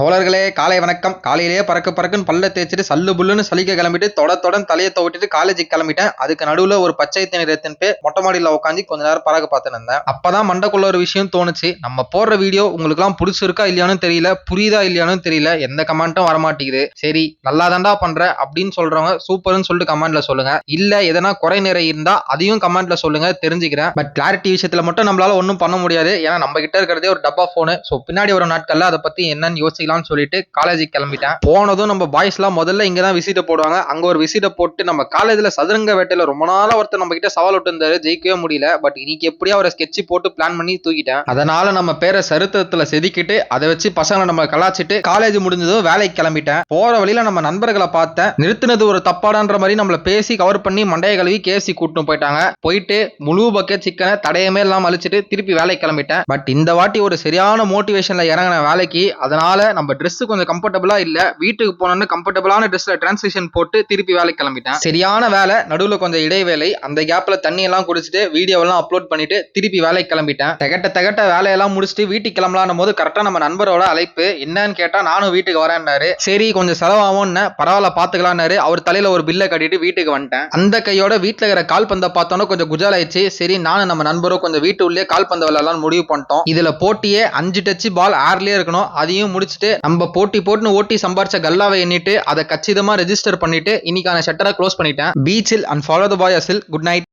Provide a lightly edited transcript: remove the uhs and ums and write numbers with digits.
தோழர்களே காலை வணக்கம். காலையிலேயே பறக்குன்னு பல்ல தேய்ச்சிட்டு சல்லு புல்லுன்னு சலிக்க கிளம்பிட்டு தொடன் தலையை துவட்டிட்டு காலேஜுக்கு கிளம்பிட்டேன். அதுக்கு நடுவுல ஒரு பச்சை தண்ணீர் எடுத்துட்டு மொட்டை மாடியில் உட்காந்து கொஞ்ச நேரம் பறக்க பார்த்துட்டு இருந்தேன். அப்பதான் மண்டக்குள்ள ஒரு விஷயம் தோணுச்சு. நம்ம போடுற வீடியோ உங்களுக்கு எல்லாம் பிடிச்சிருக்கா இல்லையானு தெரியல, புரியுதா இல்லையானு தெரியல, எந்த கமெண்ட்டும் வரமாட்டேங்குது. சரி நல்லா தாண்டா பண்ற அப்படின்னு சொல்றவங்க சூப்பர்னு சொல்லிட்டு கமெண்ட்ல சொல்லுங்க. இல்ல எதனா குறை நிறை இருந்தா அதையும் கமெண்ட்ல சொல்லுங்க, தெரிஞ்சுக்கிறேன். பட் கிளாரிட்டி விஷயத்துல மட்டும் நம்மளால ஒன்றும் பண்ண முடியாது. ஏன்னா நம்ம கிட்ட இருக்கிறதே ஒரு டப்பா போனு. ஸோ பின்னாடி ஒரு நாட்கள்ல அதை பத்தி என்னன்னு யோசிக்கலாம் சொல்லிட்டு காலேஜுக்கு கிளம்பிட்டேன். போனதும் நம்ம பாய்ஸ் எல்லாம் முதல்ல இங்கதான் விசிட்ட போடுவாங்க. அங்க ஒரு விசிட்ட போட்டு நம்ம காலேஜ்ல சதுரங்க வேட்டையில ரொம்ப நாளா ஒருத்தர் நம்ம கிட்ட சவால் விட்டு இருந்தாரு, ஜெயிக்கவே முடியல. பட் இன்னைக்கு எப்படியா ஒரு ஸ்கெட்ச் போட்டு பிளான் பண்ணி தூக்கிட்டேன். அதனால நம்ம பேரை சரித்திரத்துல செதுக்கிட்டு அதை வச்சு பசங்களை நம்ம கலாச்சிட்டு காலேஜ் முடிஞ்சதும் வேலைக்கு கிளம்பிட்டேன். போற வழியில நம்ம நண்பர்களை பார்த்தேன். நிறுத்தினது ஒரு தப்பாடான்ற மாதிரி நம்மள பேசி கவர் பண்ணி மண்டைய கழுவி கேசி கூட்டு போயிட்டாங்க. போயிட்டு முழு பக்கெட் சிக்கனை தடையமே எல்லாம் அழிச்சிட்டு திருப்பி வேலைக்கு கிளம்பிட்டேன். பட் இந்த வாட்டி ஒரு சரியான மோட்டிவேஷன்ல இறங்கின வேலைக்கு. அதனால நம்ம ட்ரெஸ் கொஞ்சம் கம்ஃபர்டபுளா இல்ல, வீட்டுக்கு போனோன்னு கம்ஃபர்டபுளான ட்ரெஸ்ல டிரான்சிஷன் போட்டு திருப்பி வேலைக்கு கிளம்பிட்டேன். சரியான வேலை, நடுவுல கொஞ்சம் இடைவேளை. அந்த கேப்ல தண்ணி எல்லாம் குடிச்சிட்டு வீடியோ எல்லாம் அப்லோட் பண்ணிட்டு திருப்பி வேலைக்கு கிளம்பிட்டேன். தகட்ட வேலையெல்லாம் முடிச்சுட்டு வீட்டுக்கு கிளம்பலாம் போது கரெக்டா நம்ம நண்பரோட அழைப்பு. என்னன்னு கேட்டா நானும் வீட்டுக்கு வரேன்னாரு. சரி கொஞ்சம் செலவாகும்னு பரவாயில்ல பாத்துக்கலாம்னாரு. அவர் தலையில ஒரு பில்லை கட்டிட்டு வீட்டுக்கு வந்துட்டேன். அந்த கையோட வீட்டுல இருக்கிற கால் பந்தை பார்த்தோன்னா கொஞ்சம் குஜால் ஆயிடுச்சு. சரி நானும் நம்ம நண்பரும் கொஞ்சம் வீட்டு உள்ளே கால் பந்து விளையாடலாம் முடிவு பண்ணிட்டோம். இதுல போட்டியே 5 டச் பால் ஏர்லயே இருக்கணும். அதையும் முடிச்சுட்டு நம்ம போட்டுன்னு ஓட்டி சம்பாரிச்ச கல்லாவை எண்ணிட்டு அதை கச்சிதமா ரெஜிஸ்டர் பண்ணிட்டு இன்னைக்கான ஷட்டரை க்ளோஸ் பண்ணிட்டேன். பீச்சில் அண்ட் ஃபாலோ தி பாய் அசில். Good night.